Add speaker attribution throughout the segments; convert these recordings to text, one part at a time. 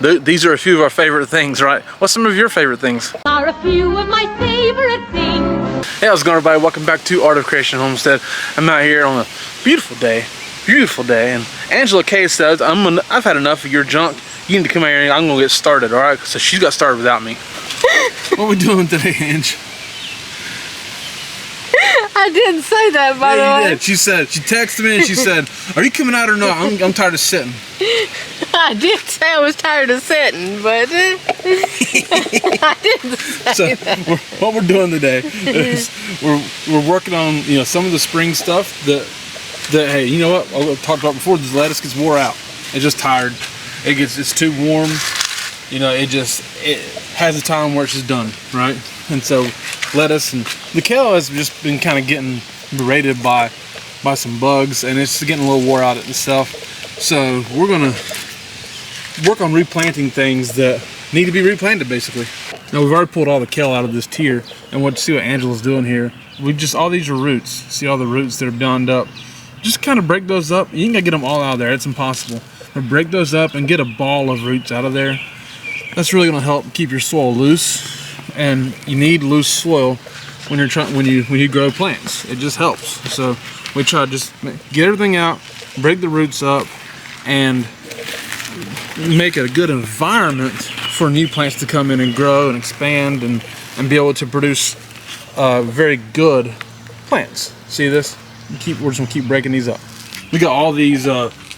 Speaker 1: These are a few of our favorite things, right? What's some of your favorite things?
Speaker 2: Are a few of my favorite things.
Speaker 1: Hey, how's it going, everybody? Welcome back to Art of Creation Homestead. I'm out here on a beautiful day, and Angela K says, I've had enough of your junk. You need to come out here and I'm gonna get started, all right? So she's got started without me. What are we doing today, Ange?
Speaker 3: I didn't say that, by the way.
Speaker 1: Yeah, you did. She texted me and she said, are you coming out or not? I'm tired of sitting.
Speaker 3: I did say I was tired of sitting, but I didn't say that.
Speaker 1: What we're doing today is we're working on some of the spring stuff that hey, you know what? I talked about before. This lettuce gets wore out. It's just tired. It's too warm. It has a time where it's just done, right? And so lettuce and the kale has just been kind of getting berated by some bugs, and it's getting a little wore out itself. So we're gonna work on replanting things that need to be replanted, basically. Now we've already pulled all the kale out of this tier, and see what Angela's doing here. All these are roots. See all the roots that are bound up. Just kind of break those up. You ain't gonna get them all out of there. It's impossible. But break those up and get a ball of roots out of there. That's really gonna help keep your soil loose. And you need loose soil when you grow plants. It just helps. So we try to just get everything out, break the roots up, and make a good environment for new plants to come in and grow and expand and be able to produce very good plants. See this? We're just gonna keep breaking these up. We got all these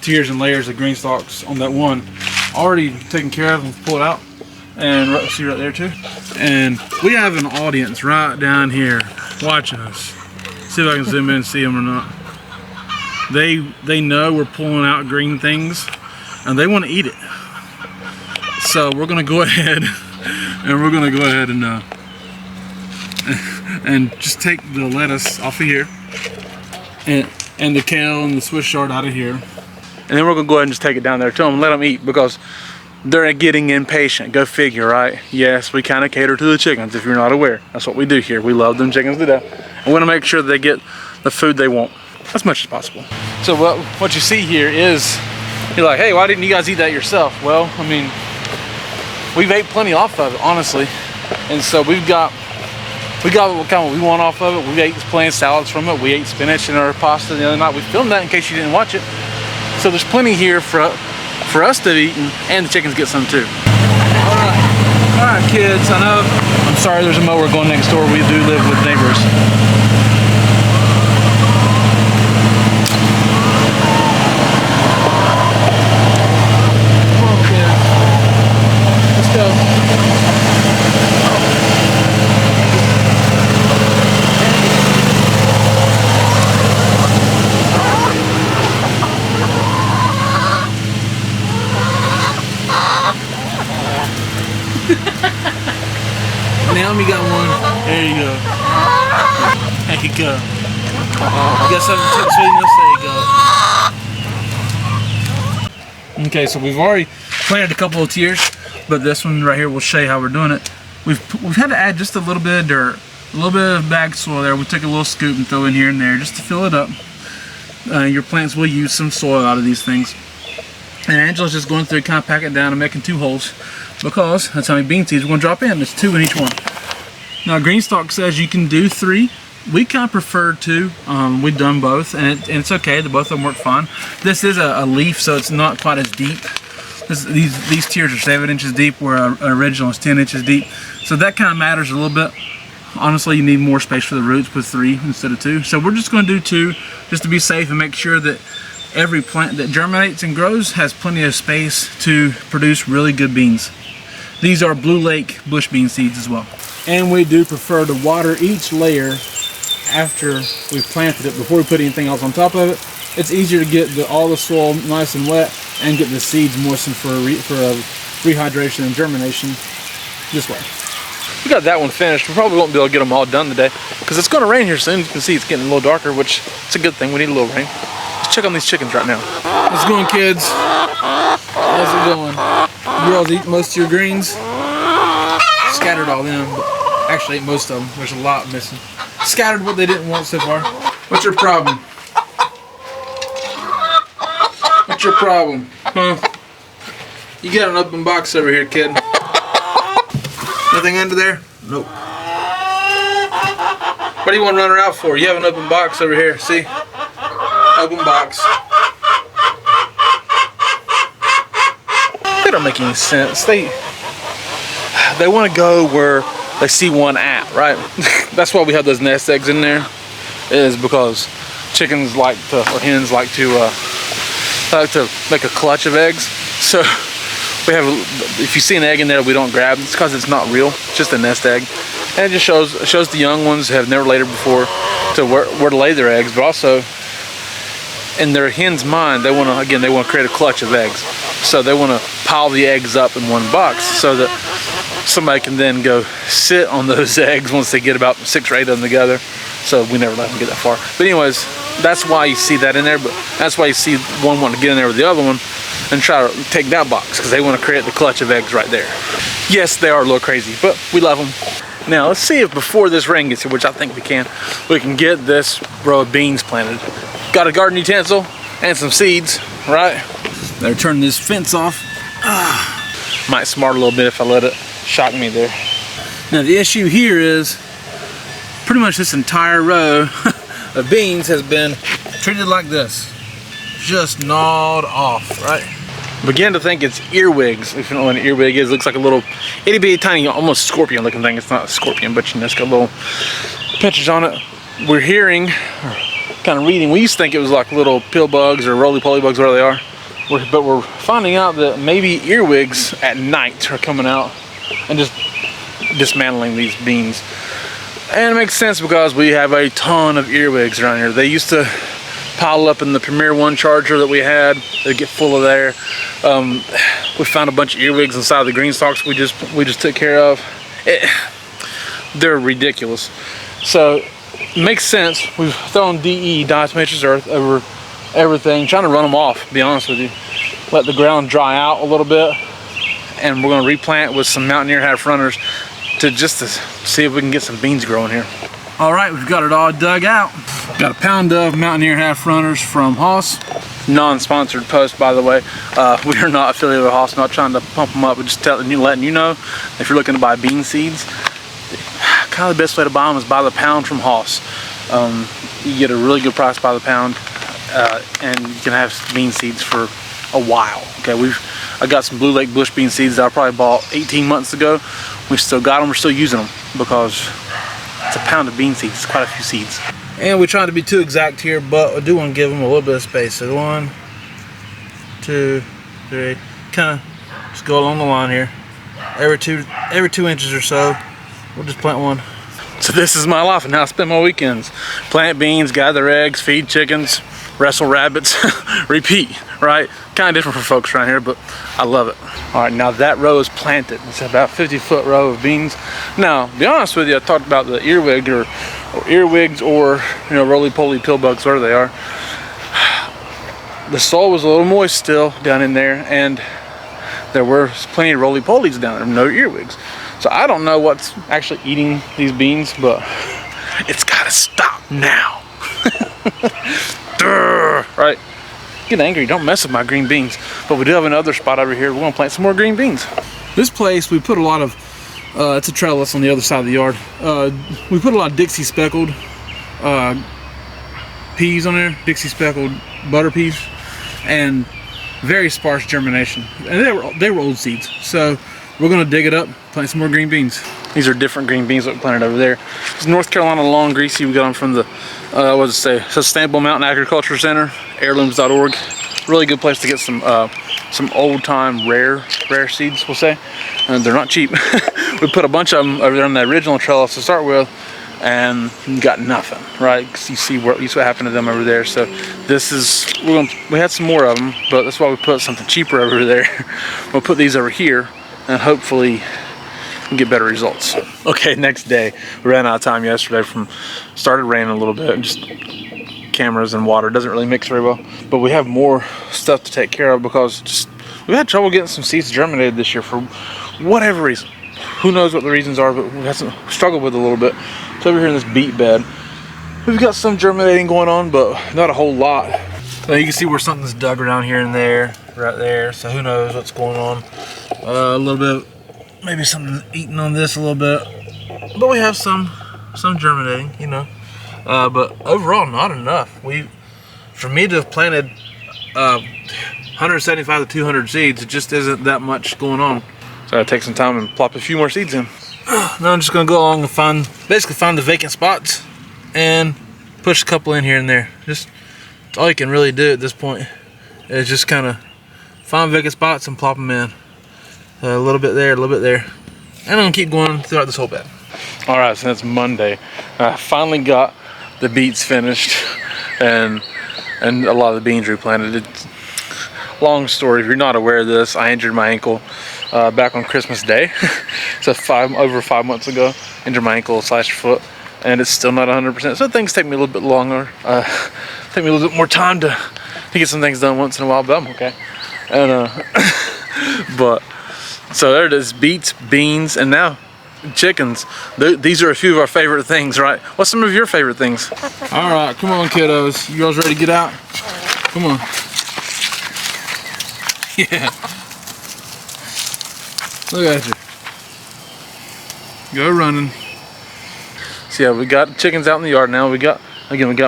Speaker 1: tiers and layers of green stalks on that one already taken care of, and pull it out. And see right there too. And we have an audience right down here watching us. See if I can zoom in and see them or not. They know we're pulling out green things and they want to eat it. So we're gonna go ahead and just take the lettuce off of here and the kale and the Swiss chard out of here. And then we're gonna go ahead and just take it down there to them and let them eat, because they're getting impatient. Go figure, right? Yes, we kind of cater to the chickens, if you're not aware. That's what we do here. We love them chickens to death. And we want to make sure they get the food they want as much as possible. So what you see here is, you're like, hey, why didn't you guys eat that yourself? Well, I mean, we've ate plenty off of it, honestly. And so we got what kind of we want off of it. We ate plain salads from it. We ate spinach in our pasta the other night. We filmed that in case you didn't watch it. So there's plenty here for us to eat, and the chickens get some too. All right, kids. I'm sorry, there's a mower going next door. We do live with neighbors. Come on, kids. Let's go. Naomi got one. There you go. There you go. You got something to sweetness? There you go. Okay, so we've already planted a couple of tiers, but this one right here will show you how we're doing it. We've had to add just a little bit of dirt, a little bit of bagged soil there. We took a little scoop and throw in here and there just to fill it up. Your plants will use some soil out of these things. And Angela's just going through, kind of packing it down and making 2 holes, because that's how many bean seeds we're going to drop in. There's 2 in each one. Now Greenstock says you can do 3. We kind of prefer 2. We've done both, and it's okay. Both of them work fine. This is a leaf, so it's not quite as deep. These tiers are 7 inches deep, where an original is 10 inches deep. So that kind of matters a little bit. Honestly, you need more space for the roots with 3 instead of 2. So we're just going to do 2 just to be safe and make sure that every plant that germinates and grows has plenty of space to produce really good beans. These are Blue Lake bush bean seeds as well. And we do prefer to water each layer after we've planted it before we put anything else on top of it. It's easier to get all the soil nice and wet and get the seeds moistened for rehydration and germination this way. We got that one finished. We probably won't be able to get them all done today because it's going to rain here soon. You can see it's getting a little darker, which is a good thing. We need a little rain. Let's check on these chickens right now. How's it going, kids? How's it going? You all eat most of your greens? Scattered all them, but actually ate most of them. There's a lot missing. Scattered what they didn't want so far. What's your problem? What's your problem? Huh? You got an open box over here, kid. Nothing under there? Nope. What do you want to run her out for? You have an open box over here, see? Open box. They don't make any sense. They want to go where they see one at, right? That's why we have those nest eggs in there, is because chickens like to, or hens like to make a clutch of eggs. So we have, if you see an egg in there we don't grab, it's because it's not real. It's just a nest egg, and it just shows the young ones have never laid it before to where to lay their eggs, but also in their hen's mind they want to create a clutch of eggs. So they want to pile the eggs up in one box so that somebody can then go sit on those eggs once they get about 6 or 8 of them together. So we never let them get that far. But anyways, that's why you see that in there. But that's why you see one wanting to get in there with the other one and try to take that box, because they want to create the clutch of eggs right there. Yes, they are a little crazy, but we love them. Now let's see if before this rain gets here, which I think we can get this row of beans planted. Got a garden utensil and some seeds, right? Better turn this fence off. Might smart a little bit if I let it shock me there. Now the issue here is pretty much this entire row of beans has been treated like this. Just gnawed off, right? Begin to think it's earwigs. If you don't know what an earwig is, it looks like a little itty bitty tiny, almost scorpion looking thing. It's not a scorpion, but you know, it's got little pinches on it. We're hearing, or kind of reading, we used to think it was like little pill bugs or roly-poly bugs, whatever they are. But we're finding out that maybe earwigs at night are coming out and just dismantling these beans. And it makes sense because we have a ton of earwigs around here. They used to pile up in the Premier 1 charger that we had. They'd get full of there. We found a bunch of earwigs inside the green stalks we just took care of. They're ridiculous. So it makes sense. We've thrown DE, diatomaceous earth, over everything, trying to run them off, to be honest with you. Let the ground dry out a little bit, and we're going to replant with some Mountaineer half runners to see if we can get some beans growing here. All right, we've got it all dug out. Got a pound of Mountaineer half runners from Haas. Non-sponsored post, by the way. We are not affiliated with Haas, not trying to pump them up, but just letting you know if you're looking to buy bean seeds, kind of the best way to buy them is by the pound from Haas. You get a really good price by the pound. And you can have bean seeds for a while. Okay, I got some Blue Lake bush bean seeds that I probably bought 18 months ago. We've still got them, we're still using them because it's a pound of bean seeds, it's quite a few seeds. And we're trying to be too exact here, but I do want to give them a little bit of space. So 1, 2, 3, kind of just go along the line here. Every two inches or so, we'll just plant one. So this is my life and how I spend my weekends. Plant beans, gather eggs, feed chickens, wrestle rabbits, repeat, right? Kind of different for folks around here, but I love it. All right, now that row is planted. It's about a 50-foot row of beans. Now, to be honest with you, I talked about the earwig or earwigs or, you know, roly-poly pill bugs, whatever they are. The soil was a little moist still down in there, and there were plenty of roly-polies down there, no earwigs. So I don't know what's actually eating these beans, but it's gotta stop now. Right? Get angry, don't mess with my green beans. But we do have another spot over here. We're gonna plant some more green beans. This place, we put a lot of, it's a trellis on the other side of the yard. We put a lot of Dixie speckled peas on there, Dixie speckled butter peas, and very sparse germination. And they were old seeds. So we're gonna dig it up, plant some more green beans. These are different green beans that we planted over there. It's North Carolina Long Greasy. We got them from the, what does it say? Sustainable Mountain Agriculture Center, heirlooms.org. Really good place to get some old time rare seeds, we'll say. And they're not cheap. We put a bunch of them over there on the original trellis to start with, and got nothing, right? Because you see what happened to them over there. So this is, we had some more of them, but that's why we put something cheaper over there. We'll put these over here, and hopefully get better results. Okay, next day. We ran out of time yesterday started raining a little bit, just cameras and water doesn't really mix very well. But we have more stuff to take care of because we had trouble getting some seeds germinated this year for whatever reason. Who knows what the reasons are, but we struggled with it a little bit. So over here in this beet bed, we've got some germinating going on, but not a whole lot. So you can see where something's dug around here and there, right there. So who knows what's going on. A little bit, maybe something eating on this a little bit. But we have some germinating, you know. But overall, not enough. For me to have planted 175 to 200 seeds, it just isn't that much going on. So I take some time and plop a few more seeds in. Now I'm just gonna go along and basically find the vacant spots and push a couple in here and there. Just that's all you can really do at this point. Is just kind of find vacant spots and plop them in. A little bit there, a little bit there. And I'm gonna keep going throughout this whole bed. All right, so it's Monday. I finally got the beets finished and a lot of the beans replanted. It's long story. If you're not aware of this, I injured my ankle back on Christmas Day. So over 5 months ago, injured my ankle / foot, and it's still not 100%. So things take me a little bit longer. Take me a little bit more time to get some things done once in a while, but I'm okay. And but so there it is, beets, beans, and now chickens. These are a few of our favorite things, right? What's some of your favorite things? All right, come on, kiddos. You guys ready to get out? Come on. Yeah. Look at you. Go running. So yeah, we got chickens out in the yard now. We got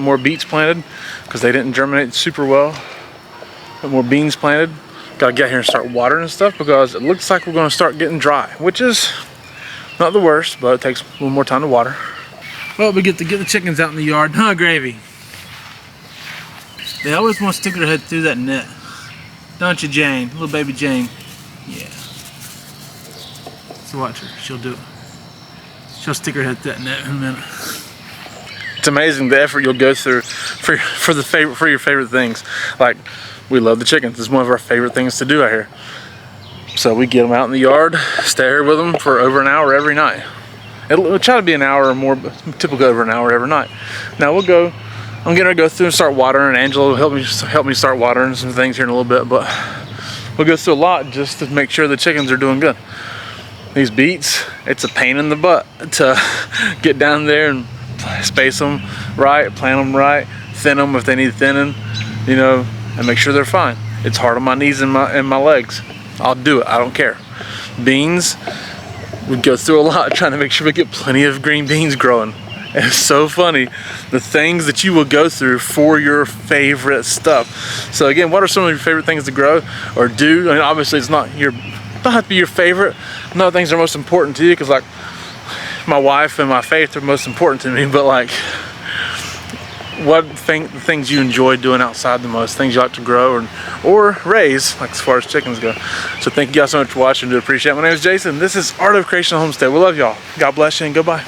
Speaker 1: more beets planted because they didn't germinate super well. Got more beans planted. Gotta get here and start watering and stuff because it looks like we're gonna start getting dry, which is not the worst, but it takes a little more time to water. Well, we get to get the chickens out in the yard. Huh, Gravy? They always want to stick their head through that net. Don't you, Jane? Little baby Jane. Yeah. So watch her. She'll do it. She'll stick her head through that net in a minute. It's amazing the effort you'll go through for your favorite things. Like, we love the chickens. It's one of our favorite things to do out here. So we get them out in the yard, stay here with them for over an hour every night. It'll try to be an hour or more, but typically over an hour every night. Now I'm getting ready to go through and start watering. Angela will help me start watering some things here in a little bit, but we'll go through a lot just to make sure the chickens are doing good. These beets, it's a pain in the butt to get down there and space them right, plant them right, thin them if they need thinning, you know, and make sure they're fine. It's hard on my knees and my legs. I'll do it, I don't care. Beans, we go through a lot trying to make sure we get plenty of green beans growing. And it's so funny, the things that you will go through for your favorite stuff. So again, what are some of your favorite things to grow or do? I mean, obviously it's not don't have to be your favorite. No things are most important to you, because like my wife and my faith are most important to me, but like the things you enjoy doing outside the most, things you like to grow or raise, like as far as chickens go. So thank you guys so much for watching. I do appreciate it. My name is Jason. This is Art of Creation Homestead. We love y'all. God bless you and goodbye.